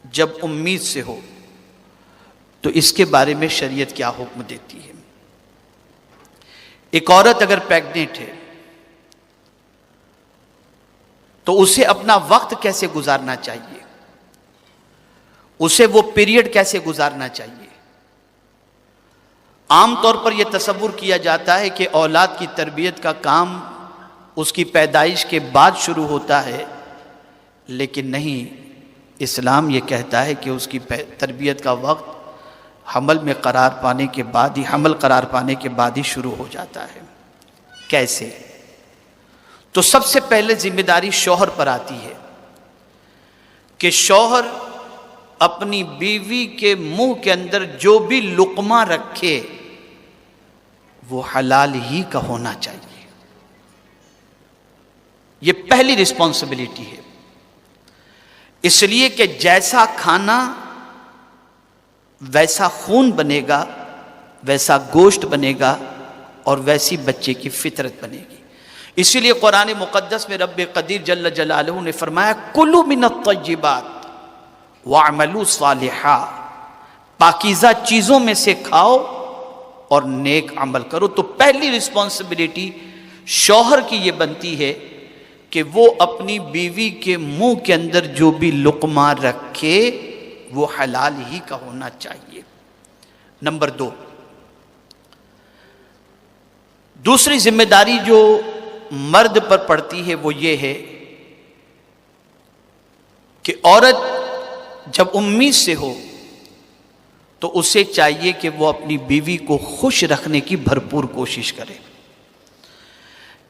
جب امید سے ہو تو اس کے بارے میں شریعت کیا حکم دیتی ہے؟ ایک عورت اگر پیگنٹ ہے تو اسے اپنا وقت کیسے گزارنا چاہیے؟ اسے وہ پیریڈ کیسے گزارنا چاہیے؟ عام طور پر یہ تصور کیا جاتا ہے کہ اولاد کی تربیت کا کام اس کی پیدائش کے بعد شروع ہوتا ہے، لیکن نہیں، اسلام یہ کہتا ہے کہ اس کی تربیت کا وقت حمل قرار پانے کے بعد ہی شروع ہو جاتا ہے۔ کیسے؟ تو سب سے پہلے ذمہ داری شوہر پر آتی ہے کہ شوہر اپنی بیوی کے منہ کے اندر جو بھی لقمہ رکھے وہ حلال ہی کا ہونا چاہیے۔ یہ پہلی رسپانسبلٹی ہے، اس لیے کہ جیسا کھانا ویسا خون بنے گا، ویسا گوشت بنے گا، اور ویسی بچے کی فطرت بنے گی۔ اسی لیے قرآن مقدس میں رب قدیر جل جلالہ نے فرمایا کلوا من الطیبات وَاعْمَلُوا صَالِحًا، پاکیزہ چیزوں میں سے کھاؤ اور نیک عمل کرو۔ تو پہلی رسپانسبلٹی شوہر کی یہ بنتی ہے کہ وہ اپنی بیوی کے منہ کے اندر جو بھی لقمہ رکھے وہ حلال ہی کا ہونا چاہیے۔ نمبر 2، دوسری ذمہ داری جو مرد پر پڑتی ہے وہ یہ ہے کہ عورت جب امید سے ہو تو اسے چاہیے کہ وہ اپنی بیوی کو خوش رکھنے کی بھرپور کوشش کرے،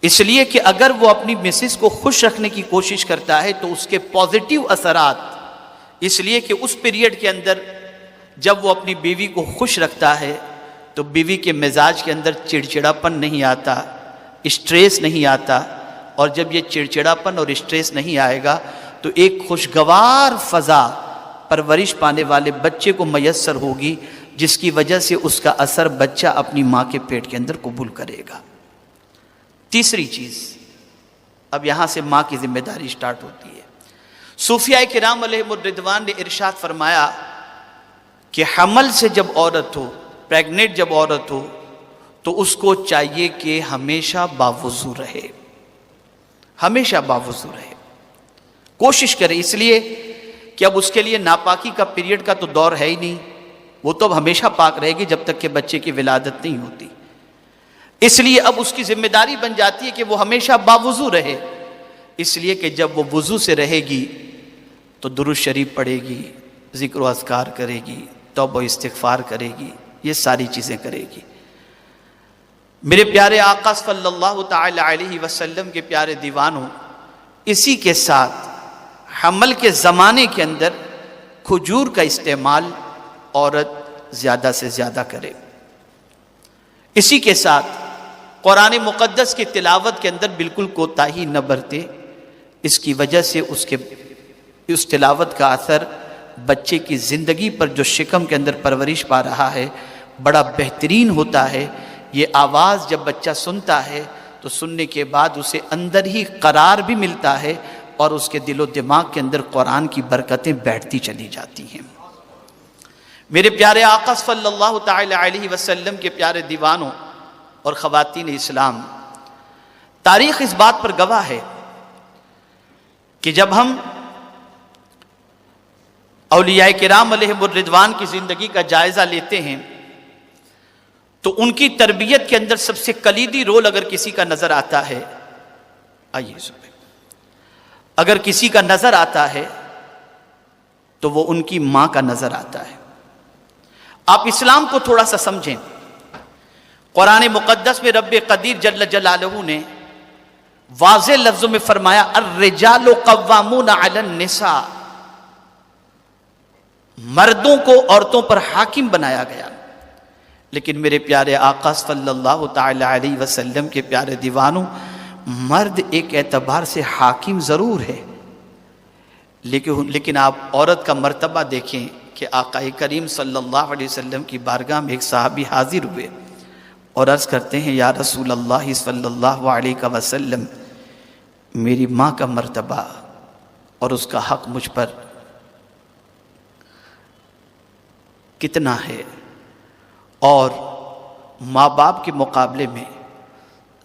اس لیے کہ اگر وہ اپنی مسز کو خوش رکھنے کی کوشش کرتا ہے تو اس کے پازیٹیو اثرات، اس لیے کہ اس پیریڈ کے اندر جب وہ اپنی بیوی کو خوش رکھتا ہے تو بیوی کے مزاج کے اندر چڑچڑاپن نہیں آتا، اسٹریس نہیں آتا، اور جب یہ چڑچڑاپن اور اسٹریس نہیں آئے گا تو ایک خوشگوار فضا پرورش پانے والے بچے کو میسر ہوگی، جس کی وجہ سے اس کا اثر بچہ اپنی ماں کے پیٹ کے اندر قبول کرے گا۔ تیسری چیز، اب یہاں سے ماں کی ذمہ داری سٹارٹ ہوتی ہے۔ صوفیاء کرام علیہم الرضوان نے ارشاد فرمایا کہ حمل سے جب عورت ہو، پریگننٹ جب عورت ہو، تو اس کو چاہیے کہ ہمیشہ باوضو رہے، ہمیشہ باوضو رہے، کوشش کرے، اس لیے کہ اب اس کے لیے ناپاکی کا پیریڈ کا تو دور ہے ہی نہیں، وہ تو اب ہمیشہ پاک رہے گی جب تک کہ بچے کی ولادت نہیں ہوتی۔ اس لیے اب اس کی ذمہ داری بن جاتی ہے کہ وہ ہمیشہ باوضو رہے، اس لیے کہ جب وہ وضو سے رہے گی تو درود شریف پڑھے گی، ذکر و اذکار کرے گی، توبہ و استغفار کرے گی، یہ ساری چیزیں کرے گی۔ میرے پیارے آقا صلی اللہ تعالی علیہ وسلم کے پیارے دیوانوں، اسی کے ساتھ حمل کے زمانے کے اندر کھجور کا استعمال عورت زیادہ سے زیادہ کرے۔ اسی کے ساتھ قرآن مقدس کی تلاوت کے اندر بالکل کوتاہی نہ برتے، اس کی وجہ سے اس تلاوت کا اثر بچے کی زندگی پر جو شکم کے اندر پرورش پا رہا ہے بڑا بہترین ہوتا ہے۔ یہ آواز جب بچہ سنتا ہے تو سننے کے بعد اسے اندر ہی قرار بھی ملتا ہے اور اس کے دل و دماغ کے اندر قرآن کی برکتیں بیٹھتی چلی جاتی ہیں۔ میرے پیارے آقا صلی اللہ تعالی علیہ وسلم کے پیارے دیوانوں اور خواتین اسلام، تاریخ اس بات پر گواہ ہے کہ جب ہم اولیاء کرام علیہم الرضوان کی زندگی کا جائزہ لیتے ہیں تو ان کی تربیت کے اندر سب سے کلیدی رول اگر کسی کا نظر آتا ہے، اگر کسی کا نظر آتا ہے تو وہ ان کی ماں کا نظر آتا ہے۔ آپ اسلام کو تھوڑا سا سمجھیں، قرآن مقدس میں رب قدیر جل جلالہ نے واضح لفظوں میں فرمایا الرجال قوامون علی النساء، مردوں کو عورتوں پر حاکم بنایا گیا۔ لیکن میرے پیارے آقا صلی اللہ تعالی علیہ وسلم کے پیارے دیوانوں، مرد ایک اعتبار سے حاکم ضرور ہے، لیکن آپ عورت کا مرتبہ دیکھیں کہ آقا کریم صلی اللہ علیہ وسلم کی بارگاہ میں ایک صحابی حاضر ہوئے اور عرض کرتے ہیں یا رسول اللہ صلی اللہ علیہ وسلم، میری ماں کا مرتبہ اور اس کا حق مجھ پر کتنا ہے اور ماں باپ کے مقابلے میں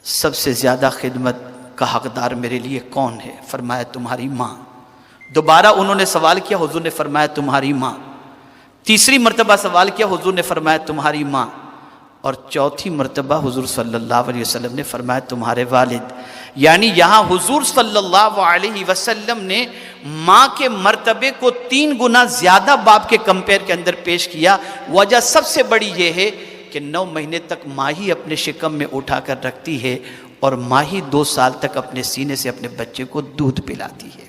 سب سے زیادہ خدمت کا حقدار میرے لیے کون ہے؟ فرمایا تمہاری ماں۔ دوبارہ انہوں نے سوال کیا، حضور نے فرمایا تمہاری ماں۔ تیسری مرتبہ سوال کیا، حضور نے فرمایا تمہاری ماں۔ اور چوتھی مرتبہ حضور صلی اللہ علیہ وسلم نے فرمایا تمہارے والد۔ یعنی یہاں حضور صلی اللہ علیہ وسلم نے ماں کے مرتبے کو 3 گنا زیادہ باپ کے کمپیر کے اندر پیش کیا۔ وجہ سب سے بڑی یہ ہے کہ 9 مہینے تک ماں ہی اپنے شکم میں اٹھا کر رکھتی ہے اور ماں ہی 2 سال تک اپنے سینے سے اپنے بچے کو دودھ پلاتی ہے۔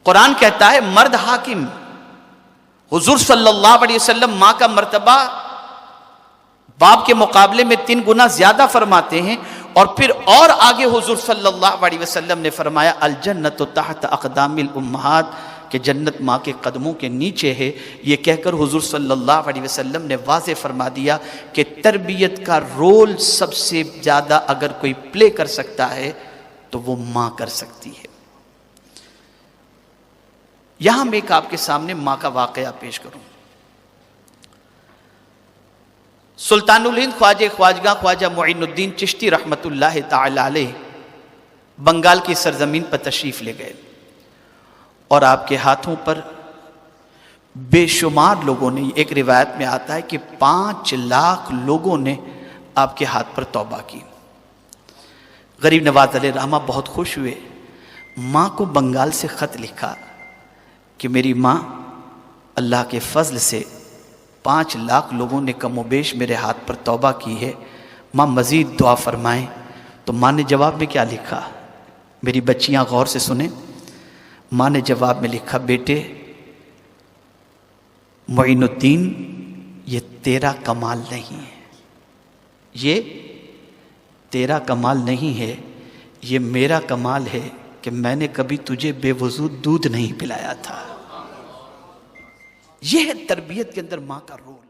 قرآن کہتا ہے مرد حاکم، حضور صلی اللہ علیہ وسلم ماں کا مرتبہ باپ کے مقابلے میں 3 گنا زیادہ فرماتے ہیں، اور پھر اور آگے حضور صلی اللہ علیہ وسلم نے فرمایا الجنت تحت اقدام الامہات، کہ جنت ماں کے قدموں کے نیچے ہے۔ یہ کہہ کر حضور صلی اللہ علیہ وسلم نے واضح فرما دیا کہ تربیت کا رول سب سے زیادہ اگر کوئی پلے کر سکتا ہے تو وہ ماں کر سکتی ہے۔ یہاں میں ایک آپ کے سامنے ماں کا واقعہ پیش کروں۔ سلطان الہند خواجہ خواجگاہ خواجہ معین الدین چشتی رحمت اللہ تعالی علیہ بنگال کی سرزمین پر تشریف لے گئے، اور آپ کے ہاتھوں پر بے شمار لوگوں نے، ایک روایت میں آتا ہے کہ 5 لاکھ لوگوں نے آپ کے ہاتھ پر توبہ کی۔ غریب نواز علیہ رحمہ بہت خوش ہوئے، ماں کو بنگال سے خط لکھا کہ میری ماں اللہ کے فضل سے 5 لاکھ لوگوں نے کم و بیش میرے ہاتھ پر توبہ کی ہے، ماں مزید دعا فرمائیں۔ تو ماں نے جواب میں کیا لکھا؟ میری بچیاں غور سے سنیں۔ ماں نے جواب میں لکھا بیٹے معین الدین، یہ تیرا کمال نہیں ہے، یہ تیرا کمال نہیں ہے، یہ میرا کمال ہے کہ میں نے کبھی تجھے بے وضو دودھ نہیں پلایا تھا۔ یہ ہے تربیت کے اندر ماں کا رول۔